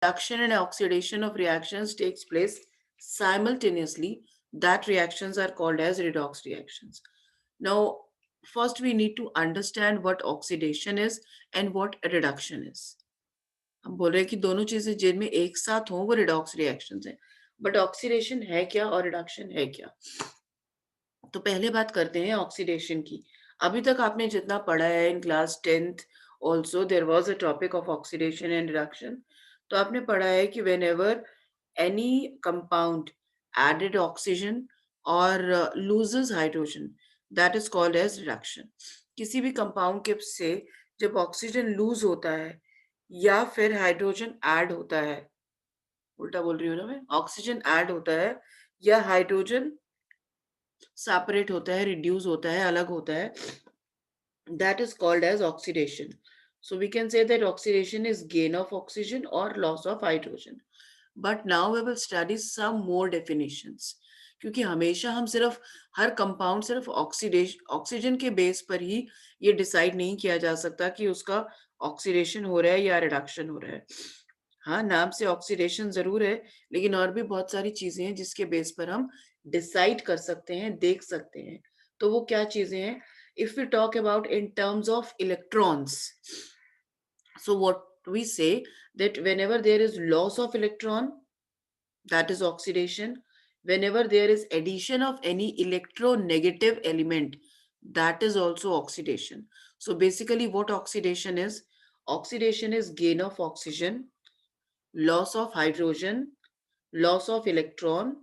reduction and oxidation of reactions takes place simultaneously, that reactions are called as redox reactions. Now, first we need to understand what oxidation is and what reduction is. हम बोल रहे हैं कि दोनों चीजें जिनमें एक साथ हों वो रिडॉक्स रिएक्शंस हैं, बट ऑक्सीडेशन है क्या और रिडक्शन है क्या? तो पहले बात करते हैं ऑक्सीडेशन की। अभी तक आपने जितना पढ़ा है in class 10th also there was a topic of oxidation and reduction. तो आपने पढ़ा है कि whenever any compound added oxygen और loses hydrogen, that is called as reduction. किसी भी कंपाउंड के से जब ऑक्सीजन लूज होता है या फिर हाइड्रोजन ऐड होता है, उल्टा बोल रही हूँ ना मैं, ऑक्सीजन ऐड होता है या हाइड्रोजन सेपरेट होता है, रिड्यूस होता है, अलग होता है, that is called as oxidation. So we can say that oxidation is gain of oxygen or loss of hydrogen. But now we will study some more definitions. क्योंकि हमेशा हम सिर्फ हर कंपाउंड सिर्फ ऑक्सीजन के बेस पर ही ये डिसाइड नहीं किया जा सकता कि उसका ऑक्सीडेशन हो रहा है या रिडक्शन हो रहा है। हाँ, नाम से ऑक्सीडेशन जरूर है, लेकिन और भी बहुत सारी चीजें हैं जिसके बेस पर हम डिसाइड कर सकते हैं, देख सकते हैं। तो वो क्या चीजें हैं? If we talk about in terms of electrons, so what we say that whenever there is loss of electron, that is oxidation. Whenever there is addition of any electronegative element, that is also oxidation. So basically what oxidation is? Oxidation is gain of oxygen, loss of hydrogen, loss of electron,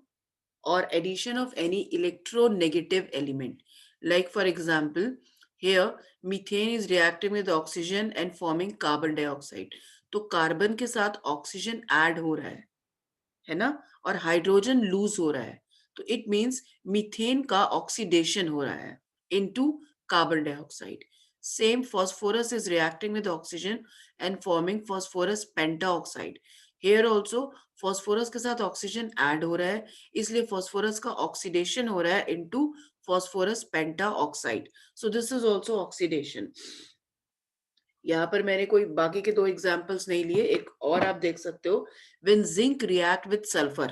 or addition of any electronegative element. Like for example, here methane is reacting with oxygen and forming carbon dioxide. तो carbon के साथ oxygen add हो रहा है ना, और hydrogen loose हो रहा है, तो इट मींस मीथेन का ऑक्सीडेशन हो रहा है into carbon dioxide. Same phosphorus is reacting with oxygen and forming phosphorus pentaoxide. Here also phosphorus के साथ ऑक्सीजन ऐड हो रहा है, इसलिए phosphorus का ऑक्सीडेशन हो रहा है into phosphorus pentaoxide. So this is also oxidation. यहाँ पर मैंने कोई बाकी के दो एग्जाम्पल्स नहीं लिए, एक और आप देख सकते हो. When zinc react with sulfur,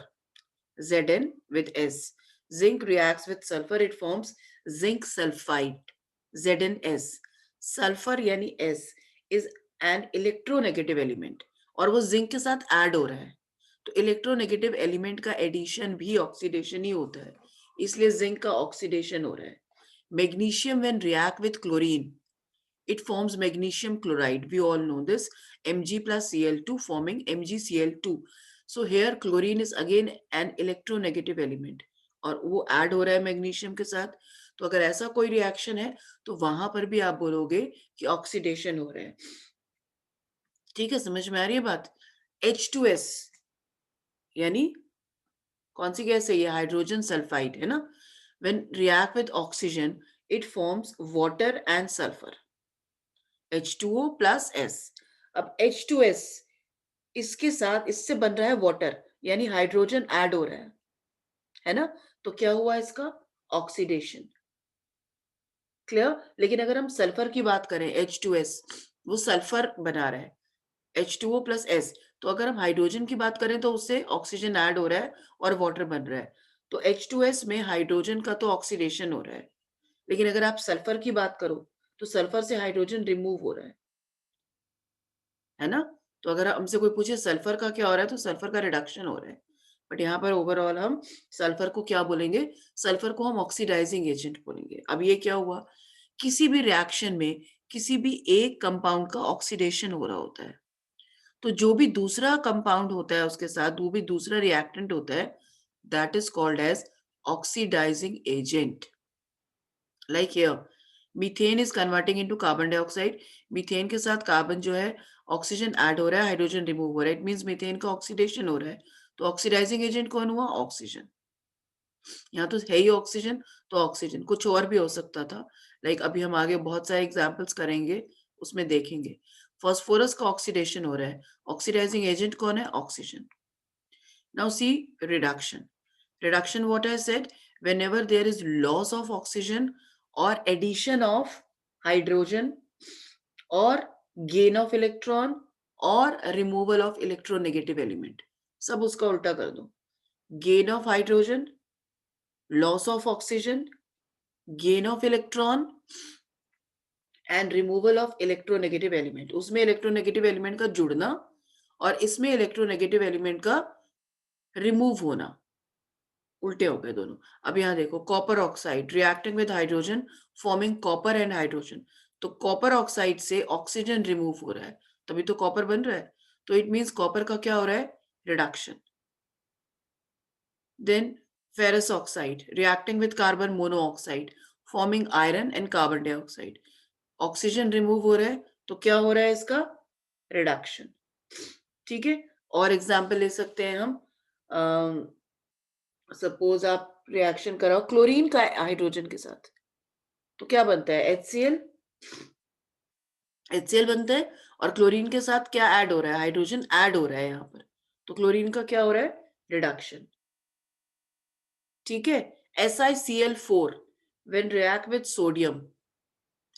Zn with S, zinc reacts with sulfur, it forms zinc sulfide, ZnS. Sulphur यानी S is an electronegative element और वो जिंक के साथ ऐड हो रहा है, तो इलेक्ट्रोनेगेटिव एलिमेंट का एडिशन भी ऑक्सीडेशन ही होता है, इसलिए जिंक का ऑक्सीडेशन हो रहा है. Magnesium when react with chlorine, it forms magnesium chloride. We all know this. Mg plus Cl2 forming MgCl2. So here chlorine is again an electronegative element और वो ऐड हो रहा है मैग्नीशियम के साथ. तो अगर ऐसा कोई रिएक्शन है तो वहां पर भी आप बोलोगे कि ऑक्सीडेशन हो रहा है. ठीक है, समझ में आ रही है बात? H2S यानी कौन सी गैस है ये? हाइड्रोजन सल्फाइड है ना. When react with oxygen, it forms water and sulfur. H2O plus S. अब H2S इसके साथ इससे बन रहा है वाटर, यानी हाइड्रोजन ऐड हो रहा है ना. तो क्या हुआ इसका? ऑक्सीडेशन. क्लियर? लेकिन अगर हम सल्फर की बात करें, H2S वो सल्फर बना रहा है, H2O plus S. तो अगर हम हाइड्रोजन की बात करें तो उससे ऑक्सीजन ऐड हो रहा है और वाटर बन रहा है, तो H2S में हाइड्रोजन का तो ऑक्सीडेशन हो रहा है. लेकिन अगर आप सल्फर की बात करो तो सल्फर से हाइड्रोजन रिमूव हो रहा है ना. तो अगर हमसे कोई पूछे सल्फर का क्या हो रहा है, तो सल्फर का रिडक्शन हो रहा है. बट यहाँ पर ओवरऑल हम सल्फर को क्या बोलेंगे? सल्फर को हम ऑक्सीडाइजिंग एजेंट बोलेंगे. अब ये क्या हुआ? किसी भी रिएक्शन में किसी भी एक कंपाउंड का ऑक्सीडेशन हो रहा होता है, तो जो भी दूसरा कंपाउंड होता है उसके साथ, जो भी दूसरा रिएक्टेंट होता है, that is called as oxidising agent. Like here methane is converting into carbon dioxide. Methane के साथ कार्बन जो है ऑक्सीजन ऐड हो रहा है, हाइड्रोजन रिमूव हो रहा है, इट मींस मीथेन का ऑक्सीडेशन हो रहा है. तो ऑक्सीडाइजिंग एजेंट कौन हुआ? ऑक्सीजन. यहाँ तो है ही ऑक्सीजन, तो ऑक्सीजन कुछ और भी हो सकता था. लाइक अभी हम आगे बहुत सारे एग्जांपल्स करेंगे, उसमें देखेंगे. फास्फोरस का ऑक्सीडेशन हो रहा है, ऑक्सीडाइजिंग एजेंट कौन है? Oxygen. Now see reduction. Reduction, what I said, whenever there is loss of oxygen or addition of hydrogen or gain of electron और रिमूवल ऑफ इलेक्ट्रोनेगेटिव एलिमेंट, सब उसका उल्टा कर दो. Gain of hydrogen, loss of oxygen, gain of electron and removal of electronegative element. उसमें electronegative element का जुड़ना और इसमें इलेक्ट्रोनेगेटिव एलिमेंट का रिमूव होना, उल्टे हो गए दोनों. अब यहाँ देखो, copper oxide reacting with hydrogen forming copper and hydrogen. तो कॉपर ऑक्साइड से ऑक्सीजन रिमूव हो रहा है, तभी तो कॉपर बन रहा है. तो इट मीन्स कॉपर का क्या हो रहा है, reduction. Then ferrous oxide reacting with carbon monoxide forming iron and carbon dioxide. Oxygen remove हो रहा है, तो क्या हो रहा है इसका, रिडक्शन. ठीक है. और एग्जाम्पल ले सकते हैं हम, सपोज आप रिएक्शन कराओ क्लोरीन का हाइड्रोजन के साथ, तो क्या बनता है, HCl. HCl बनता है और क्लोरीन के साथ क्या ऐड हो रहा है, हाइड्रोजन ऐड हो रहा है यहाँ पर, तो क्लोरीन का क्या हो रहा है, रिडक्शन. ठीक है. SiCl4 when react with sodium,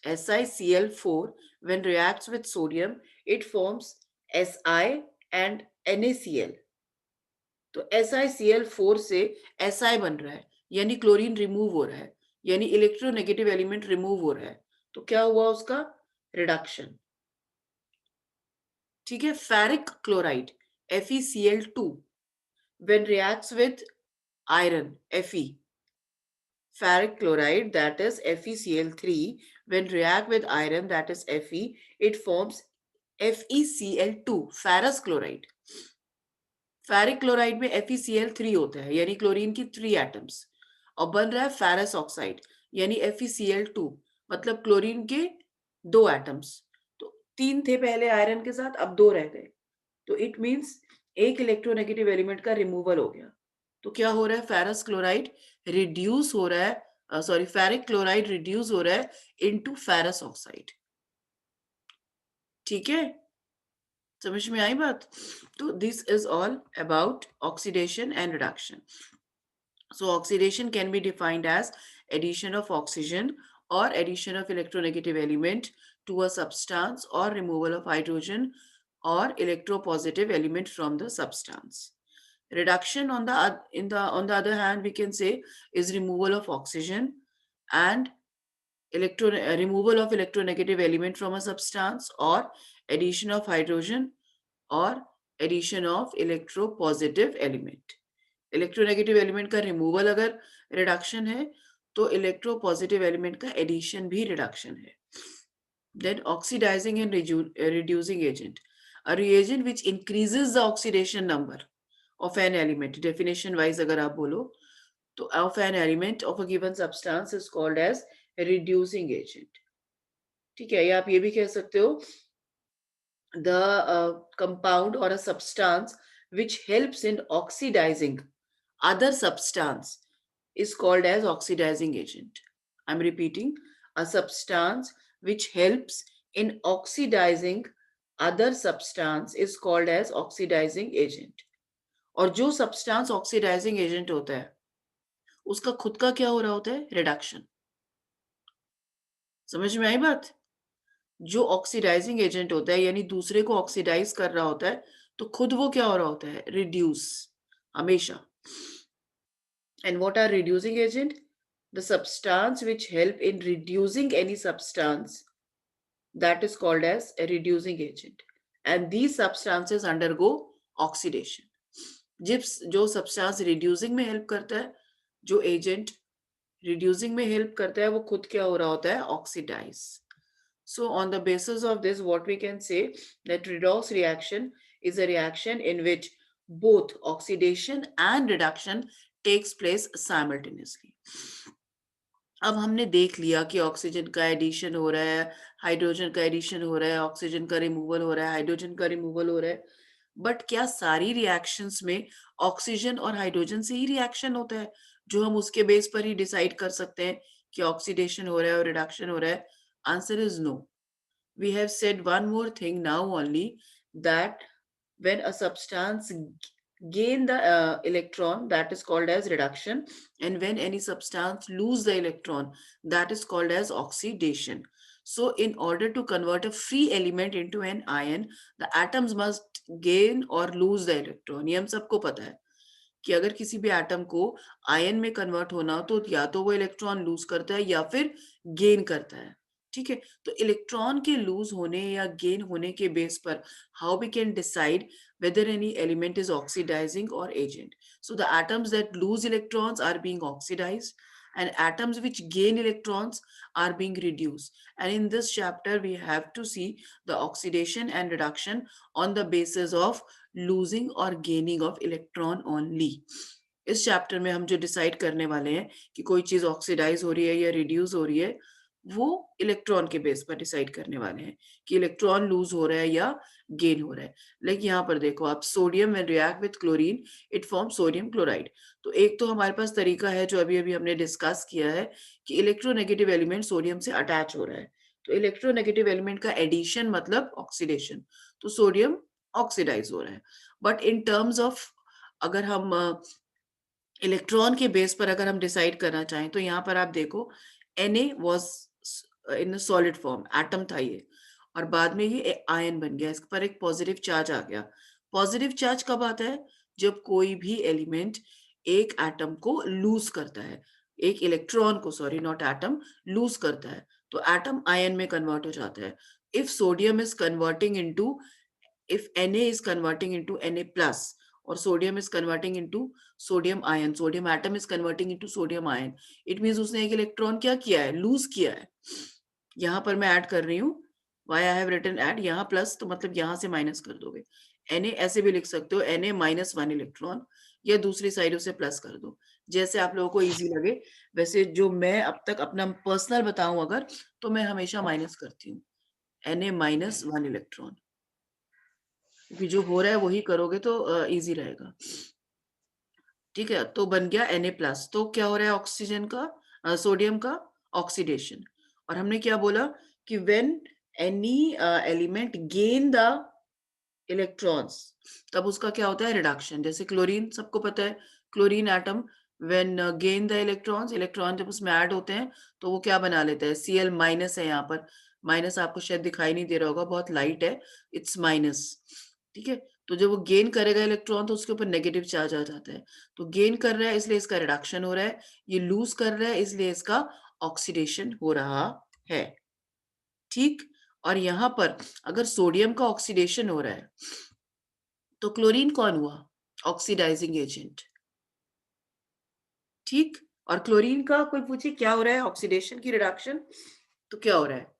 SiCl4 when reacts with sodium, it forms Si and NaCl. तो SiCl4 से Si बन रहा है, यानी क्लोरीन रिमूव हो रहा है, यानी इलेक्ट्रोनेगेटिव एलिमेंट रिमूव हो रहा है, तो क्या हुआ उसका, रिडक्शन. ठीक है. Ferric chloride FeCl2 when reacts with iron Fe, ferric chloride that is FeCl3 when react with iron that is Fe, it forms FeCl2 ferrous chloride. Ferric chloride में FeCl3 होता है, यानी क्लोरीन की 3 एटम्स, और बन रहा है फेरस ऑक्साइड, यानी FeCl2, मतलब क्लोरीन के 2 एटम्स. तो 3 थे पहले आयरन के साथ, अब 2 रह गए, तो इट मींस एक इलेक्ट्रोनेगेटिव एलिमेंट का रिमूवल हो गया. तो क्या हो रहा है, फेरस क्लोराइड रिड्यूस हो रहा है, सॉरी फेरिक क्लोराइड रिड्यूस हो रहा है इनटू फेरस ऑक्साइड. ठीक है, समझ में आई बात. तो this is all about oxidation and reduction. So oxidation can be defined as addition of oxygen or addition of electronegative element to a substance or removal of hydrogen or electropositive element from the substance. Reduction on the other hand, we can say is removal of oxygen and removal of electronegative element from a substance or addition of hydrogen or addition of electropositive element. Electronegative element का removal अगर reduction है, तो electropositive element का addition भी reduction है. Then oxidising and reducing agent, a reagent which increases the oxidation number of an element. Definition wise अगर आप बोलो तो of an element of a given substance is called as reducing agent. ठीक है. या आप ये भी कह सकते हो, the compound or a substance which helps in oxidizing other substance is called as oxidizing agent. I'm repeating, a substance which helps in oxidizing other substance is called as oxidizing agent. और जो substance oxidizing agent होता है, उसका खुद का क्या हो रहा होता है, reduction. समझ में आई बात. जो ऑक्सीडाइजिंग एजेंट होता है, यानी दूसरे को ऑक्सीडाइज कर रहा होता है, तो खुद वो क्या हो रहा होता है, रिड्यूस, हमेशा. And what are reducing agent? The substance which help in reducing any substance, that is called as a reducing agent. And these substances undergo oxidation. जो substance reducing में help करता है, जो agent reducing में help करता है, वो खुद क्या हो रहा होता है, oxidize. So on the basis of this, what we can say that redox reaction is a reaction in which both oxidation and reduction takes place simultaneously. अब हमने देख लिया कि ऑक्सीजन का एडिशन हो रहा है, हाइड्रोजन का एडिशन हो रहा है, ऑक्सीजन का रिमूवल हो रहा है, हाइड्रोजन का रिमूवल हो रहा है. बट क्या सारी रिएक्शंस में ऑक्सीजन और हाइड्रोजन से ही रिएक्शन होता है, जो हम उसके बेस पर ही डिसाइड कर सकते हैं कि ऑक्सीडेशन हो रहा है और रिडक्शन हो रहा है? Answer is no. We have said one more thing now only, that when a substance gain the electron, that is called as reduction, and when any substance lose the electron, that is called as oxidation. So in order to convert a free element into an ion, the atoms must gain or lose the electron. ये हम सबको पता है कि अगर किसी भी atom को आयन में कन्वर्ट होना हो तो या तो वो इलेक्ट्रॉन लूज करता है या फिर गेन करता है. ठीक है, तो इलेक्ट्रॉन के लूज होने या गेन होने के बेस पर how we can decide whether any element is oxidizing or agent. So the atoms that lose electrons are being oxidized and atoms which gain electrons are being reduced. And in this chapter, we have to see the oxidation and reduction on the basis of losing or gaining of electron only. इस chapter में हम जो decide करने वाले हैं कि कोई चीज ऑक्सीडाइज हो रही है या रिड्यूस हो रही है, वो इलेक्ट्रॉन के बेस पर डिसाइड करने वाले हैं कि इलेक्ट्रॉन लूज हो रहा है या गेन हो रहा है. लाइक यहाँ पर देखो आप, sodium when react with chlorine it form sodium chloride. तो एक तो हमारे पास तरीका है जो अभी अभी हमने डिस्कस किया है कि इलेक्ट्रोनेगेटिव एलिमेंट सोडियम से अटैच हो रहा है. तो इलेक्ट्रोनेगेटिव एलिमेंट का एडिशन मतलब ऑक्सीडेशन. तो सोडियम ऑक्सीडाइज हो रहा है. बट इन टर्म्स ऑफ, अगर हम इलेक्ट्रॉन के बेस पर अगर हम डिसाइड करना चाहें तो यहाँ पर आप देखो Na was in solid form, atom था ये, और बाद में ये आयन बन गया, इस पर एक पॉजिटिव चार्ज आ गया. पॉजिटिव चार्ज कब आता है? जब कोई भी एलिमेंट एक एटम को लूज करता है, एक इलेक्ट्रॉन को, सॉरी नॉट एटम, लूज करता है, तो एटम आयन में कन्वर्ट हो जाता है. If sodium is converting into, if Na is converting into Na plus or sodium is converting into sodium ion, sodium atom is converting into sodium ion, it means उसने एक electron क्या किया है? Loose किया है. यहाँ पर मैं ऐड कर रही हूँ, why I have written add, यहाँ प्लस तो मतलब यहाँ से माइनस कर दोगे. Na ऐसे भी लिख सकते हो, Na माइनस 1 इलेक्ट्रॉन, या दूसरी साइड उसे प्लस कर दो, जैसे आप लोगों को इजी लगे. वैसे जो मैं अब तक अपना पर्सनल बताऊं अगर, तो मैं हमेशा माइनस करती हूँ, Na माइनस 1 इलेक्ट्रॉन, क्योंकि जो हो रहा है वही करोगे तो इजी रहेगा. ठीक है, तो बन गया Na प्लस. तो क्या हो रहा है? ऑक्सीजन का, सोडियम का ऑक्सीडेशन. और हमने क्या बोला कि when any element gain the electrons, तब उसका क्या होता है? रिडक्शन. जैसे क्लोरीन, सबको पता है, chlorine atom when gain the electrons, electron जब उसमें ऐड होते हैं तो वो क्या बना लेता है? Cl माइनस है, यहाँ पर माइनस आपको शायद दिखाई नहीं दे रहा होगा, बहुत लाइट है, इट्स माइनस. ठीक है, तो जब वो गेन करेगा इलेक्ट्रॉन तो उसके ऊपर नेगेटिव चार्ज आ जाता है. तो गेन कर रहा है इसलिए इसका रिडक्शन हो रहा है, ये लूज कर रहा है इसलिए इसका ऑक्सीडेशन हो रहा है. ठीक, और यहाँ पर अगर सोडियम का ऑक्सीडेशन हो रहा है तो क्लोरीन कौन हुआ? Oxidising agent. ठीक, और क्लोरीन का कोई पूछे क्या हो रहा है? ऑक्सीडेशन की रिडक्शन. तो क्या हो रहा है?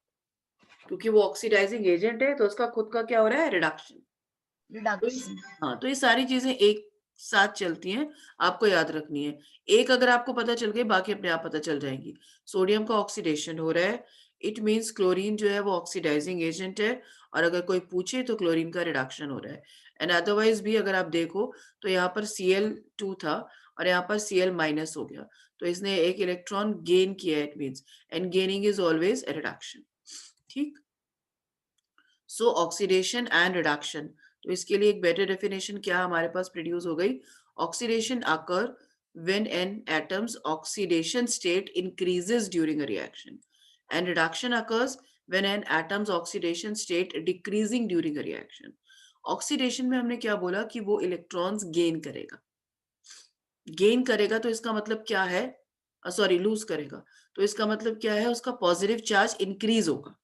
क्योंकि वो ऑक्सीडाइजिंग एजेंट है तो उसका खुद का क्या हो रहा है? रिडक्शन. रिडक्शन. हाँ, तो ये सारी चीजें एक साथ चलती हैं, आपको याद रखनी है. एक अगर आपको पता चल गई, बाकी अपने आप पता चल जाएंगी. सोडियम का ऑक्सीडेशन हो रहा है, इट मींस क्लोरीन जो है वो ऑक्सीडाइजिंग एजेंट है, और अगर कोई पूछे तो क्लोरीन का रिडक्शन हो रहा है. एंड अदरवाइज भी अगर आप देखो तो यहाँ पर Cl2 था और यहाँ पर Cl माइनस हो गया, तो इसने एक इलेक्ट्रॉन गेन किया, it means, and gaining is always reduction. ठीक, सो ऑक्सीडेशन एंड रिडक्शन. तो इसके लिए एक बेटर डेफिनेशन क्या हमारे पास प्रोड्यूस हो गई? Oxidation occur when an atoms oxidation state increases during a reaction, and reduction occurs when an atoms oxidation state decreasing during a reaction. Oxidation में हमने क्या बोला कि वो इलेक्ट्रॉन्स गेन करेगा. गेन करेगा तो इसका मतलब क्या है? सॉरी, लूज करेगा तो इसका मतलब क्या है? उसका पॉजिटिव चार्ज इंक्रीज होगा.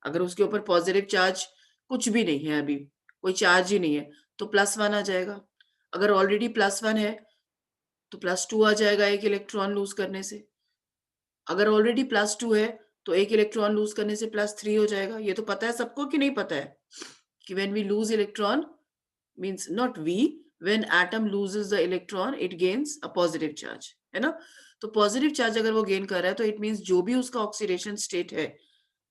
अगर उसके ऊपर पॉजिटिव चार्ज कुछ भी नहीं है, अभी कोई चार्ज ही नहीं है, तो +1 आ जाएगा. अगर ऑलरेडी +1 है तो +2 आ जाएगा एक इलेक्ट्रॉन लूज करने से. अगर ऑलरेडी +2 है तो एक इलेक्ट्रॉन लूज करने से +3 हो जाएगा. ये तो पता है सबको कि नहीं पता है कि when we lose electron, means not we, when atom loses the electron it gains a positive charge, है ना? तो पॉजिटिव चार्ज अगर वो गेन कर रहा है तो इट मींस जो भी उसका ऑक्सीडेशन स्टेट है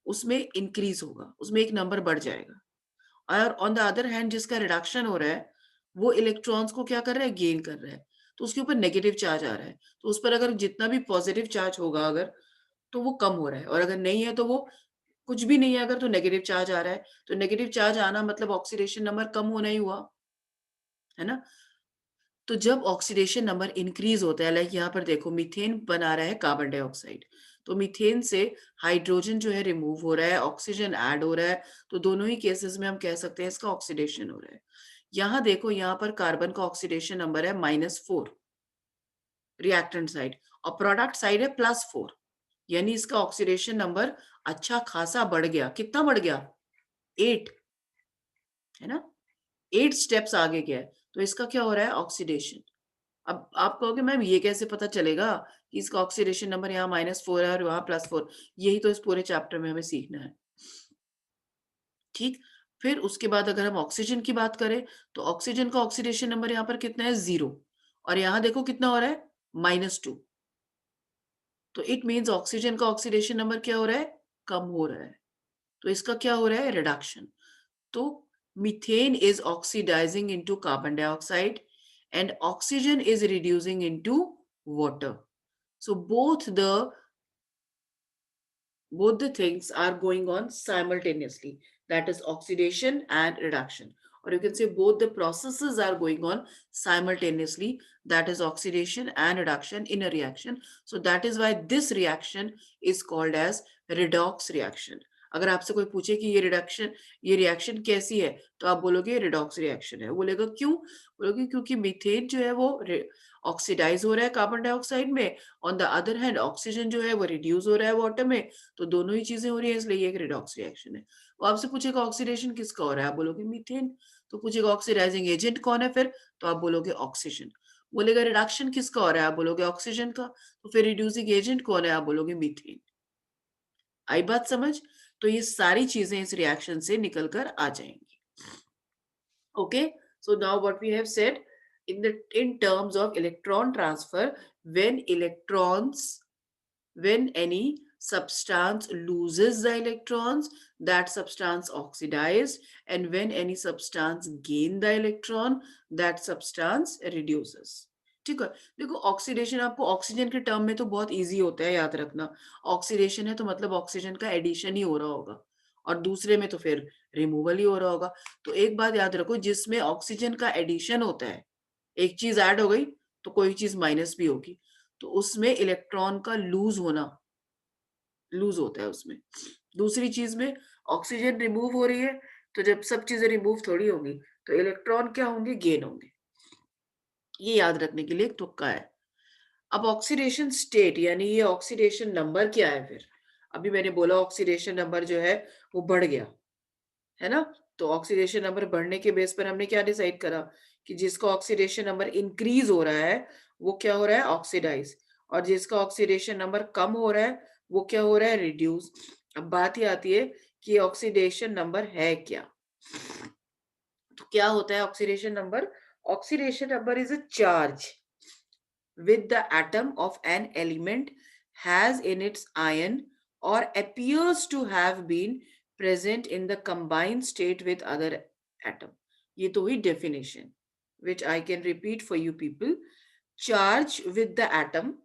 उसमें इंक्रीज होगा, उसमें एक नंबर बढ़ जाएगा. और ऑन द अदर हैंड जिसका रिडक्शन हो रहा है वो इलेक्ट्रॉन्स को क्या कर रहा है? गेन कर रहा है, तो उसके ऊपर नेगेटिव चार्ज आ रहा है. तो उस पर अगर जितना भी पॉजिटिव चार्ज होगा अगर, तो वो कम हो रहा है, और अगर नहीं है तो वो कुछ भी नहीं है अगर, तो नेगेटिव चार्ज आ रहा है. तो नेगेटिव चार्ज आना मतलब ऑक्सीडेशन नंबर कम होना ही हुआ, है ना? तो जब ऑक्सीडेशन नंबर इंक्रीज होता है, लाइक यहाँ पर देखो मीथेन बना रहा है कार्बन डाइऑक्साइड, तो मीथेन से हाइड्रोजन जो है रिमूव हो रहा है, ऑक्सीजन ऐड हो रहा है, तो दोनों ही केसेस में हम कह सकते हैं इसका ऑक्सीडेशन हो रहा है। यहाँ देखो, यहाँ पर कार्बन का ऑक्सीडेशन नंबर है -4 रिएक्टेंट साइड, और प्रोडक्ट साइड है +4, यानी इसका ऑक्सीडेशन नंबर अच्छा खासा बढ़ गया। कितना बढ़ गया? 8, है ना? 8 स्टेप्स आगे गया है। तो इसका क्या हो रहा है? ऑक्सीडेशन। अब आप कहोगे मैम ये कैसे पता चलेगा कि इसका ऑक्सीडेशन नंबर यहाँ -4 है और वहाँ +4? यही तो इस पूरे चैप्टर में हमें सीखना है। ठीक? फिर उसके बाद अगर हम ऑक्सीजन की बात करें, तो ऑक्सीजन का ऑक्सीडेशन नंबर यहाँ पर कितना है? 0, और यहाँ देखो कितना हो रहा है? -2। तो इट मीन्स ऑक्सीजन का ऑक्सीडेशन नंबर क्या हो रहा है? कम हो रहा है। तो इसका क्या हो रहा है? रिडक्शन। तो methane is oxidising into carbon dioxide and oxygen is reducing into water. So both the things are going on simultaneously. That is oxidation and reduction. Or you can say both the processes are going on simultaneously. That is oxidation and reduction in a reaction. So that is why this reaction is called as redox reaction. अगर आपसे कोई पूछे कि ये reaction कैसी है, तो आप बोलोगे रिडॉक्स रिएक्शन है। बोलेगा क्यों? बोलोगे क्योंकि मीथेन जो है वो ऑक्सीडाइज हो रहा है कार्बन डाइऑक्साइड में, on the other hand oxygen जो है वो रिड्यूस हो रहा है वाटर में, तो दोनों ही चीजें हो रही है, इसलिए ये एक रिडॉक्स रिएक्शन है। वो आपसे पूछेगा ऑक्सीडेशन किसका हो रहा है, आप बोलोगे मीथेन। तो पूछेगा ऑक्सीडाइजिंग एजेंट कौन है फिर, तो आप बोलोगे ऑक्सीजन। बोलेगा रिडक्शन किसका हो रहा है, आप बोलोगे ऑक्सीजन का। तो फिर रिड्यूसिंग एजेंट कौन है, आप बोलोगे मीथेन। आई बात समझ? तो ये सारी चीजें इस रिएक्शन से निकल कर आ जाएंगी। Okay, so now what we have said in terms of electron transfer, when any substance loses the electrons, that substance oxidized, and when any substance gain the electron, that substance reduces. ठीक है, देखो oxidation आपको oxygen के term में तो बहुत easy होता है याद रखना। ऑक्सीडेशन है तो मतलब ऑक्सीजन का एडिशन ही हो रहा होगा, और दूसरे में तो फिर रिमूवल ही हो रहा होगा। तो एक बात याद रखो, जिसमें ऑक्सीजन का एडिशन होता है, एक चीज ऐड हो गई तो कोई चीज माइनस भी होगी, तो उसमें इलेक्ट्रॉन का लूज होता है उसमें। दूसरी चीज में ऑक्सीजन रिमूव हो रही है, तो जब सब चीजें रिमूव थोड़ी होंगी, तो इलेक्ट्रॉन क्या होंगे? गेन होंगे। ये याद रखने के लिए एक तुक्का है। अब ऑक्सीडेशन स्टेट यानी ये ऑक्सीडेशन नंबर क्या है फिर? अभी मैंने बोला ऑक्सीडेशन नंबर जो है वो बढ़ गया, है ना? तो ऑक्सीडेशन नंबर बढ़ने के बेस पर हमने क्या डिसाइड करा कि जिसका ऑक्सीडेशन नंबर इंक्रीज हो रहा है वो क्या हो रहा है? ऑक्सीडाइज। और जिसका ऑक्सीडेशन नंबर कम हो रहा है वो क्या हो रहा है? रिड्यूस। अब बात ही आती है कि ऑक्सीडेशन नंबर है क्या? तो क्या होता है oxidation number? Oxidation number is a charge with the atom of an element has in its ion or appears to have been present in the combined state with other atom. ये तो हुई definition, which I can repeat for you people. Charge with the atom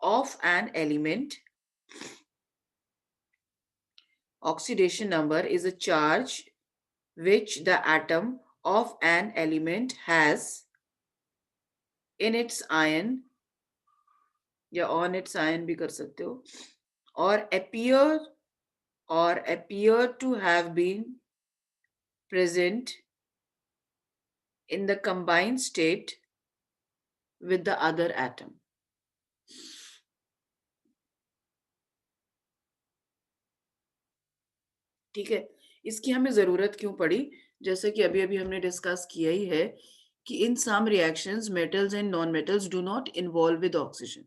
of an element. Oxidation number is a charge which the atom of an element has in its ion, या on its ion भी कर सकते हो, or appear to have been present in the combined state with the other atom. ठीक है, इसकी हमें जरूरत क्यों पड़ी? जैसे कि अभी अभी हमने डिस्कस किया ही है कि in some reactions metals and non metals do not involve with oxygen.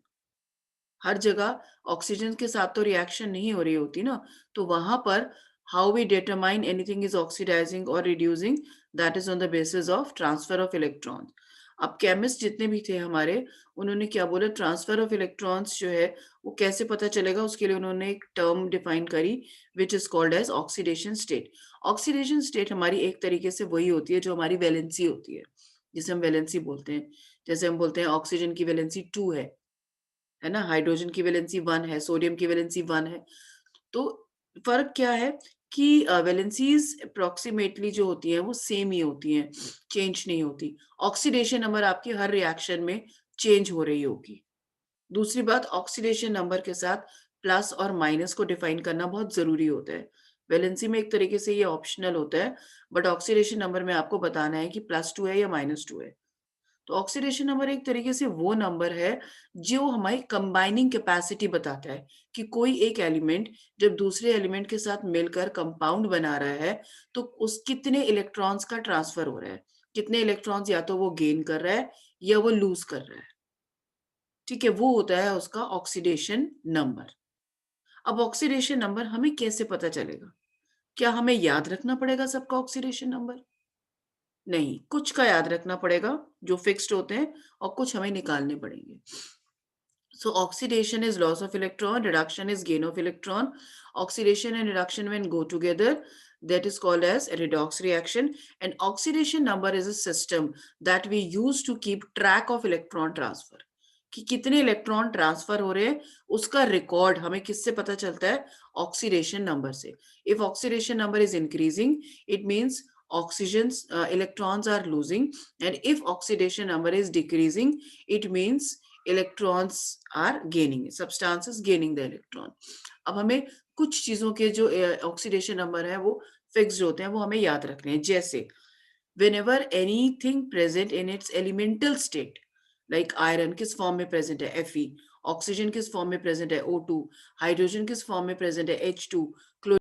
हर जगह ऑक्सीजन के साथ तो रिएक्शन नहीं हो रही होती ना, तो वहां पर how we determine anything is oxidising और reducing, that is on the basis of transfer of electrons. अब केमिस्ट जितने भी थे हमारे, उन्होंने क्या बोला? ट्रांसफर ऑफ इलेक्ट्रॉन्स जो है वो कैसे पता चलेगा, उसके लिए उन्होंने एक टर्म डिफाइन करी which is called as oxidation state. Oxidation state हमारी एक तरीके से वही होती है जो हमारी वैलेंसी होती है, जिसे हम वैलेंसी बोलते हैं। जैसे हम बोलते हैं ऑक्सीजन की वैलेंसी 2 है ना? हाइड्रोजन की वैलेंसी 1 है, सोडियम की वैलेंसी 1 है। तो फर्क क्या है कि वैलेंसीज अप्रोक्सीमेटली जो होती हैं वो सेम ही होती हैं, चेंज नहीं होती। ऑक्सीडेशन नंबर आपकी हर रिएक्शन में चेंज हो रही होगी। दूसरी बात, ऑक्सीडेशन नंबर के साथ प्लस और माइनस को डिफाइन करना बहुत ज़रूरी होता है। वैलेंसी में एक तरीके से ये ऑप्शनल होता है, बट ऑक्सीडेशन नंबर में आपको बताना है कि +2 है या -2 है। तो ऑक्सीडेशन नंबर एक तरीके से वो नंबर है, जो हमारी कंबाइनिंग कैपेसिटी बताता है कि कोई एक एलिमेंट जब दूसरे एलिमेंट के साथ मिलकर कंपाउंड बना रहा है, तो उस कितने इलेक्ट्रॉन्स का ट्रांसफर हो रहा है। कितने इलेक्ट्रॉन्स या तो वो गेन कर रहा है या वो लूज़ कर रहा है। ठीक है? वो होता है उसका ऑक्सीडेशन नंबर। अब ऑक्सीडेशन नंबर हमें कैसे पता चलेगा? क्या हमें याद रखना पड़ेगा सबका ऑक्सीडेशन नंबर? नहीं, कुछ का याद रखना पड़ेगा, जो फिक्स्ड होते हैं, और कुछ हमें निकालने पड़ेंगे। So oxidation is loss of electron, reduction is gain of electron. Oxidation and reduction when go together, that is called as a redox reaction. And oxidation number is a system that we use to keep track of electron transfer. कि कितने electron transfer हो रहे हैं, उसका record हमें किससे पता चलता है? ऑक्सीडेशन नंबर से। If oxidation number is increasing, it means oxygens electrons are losing, and if oxidation number is decreasing, it means electrons are gaining, substances gaining the electron. अब हमें कुछ चीजों के जो ऑक्सीडेशन नंबर है वो फिक्स्ड होते हैं, वो हमें याद रखने हैं। जैसे whenever anything present in its elemental state, like iron किस फॉर्म में प्रेजेंट है? Fe. ऑक्सीजन किस फॉर्म में प्रेजेंट है? O2. हाइड्रोजन किस फॉर्म में प्रेजेंट है? H2.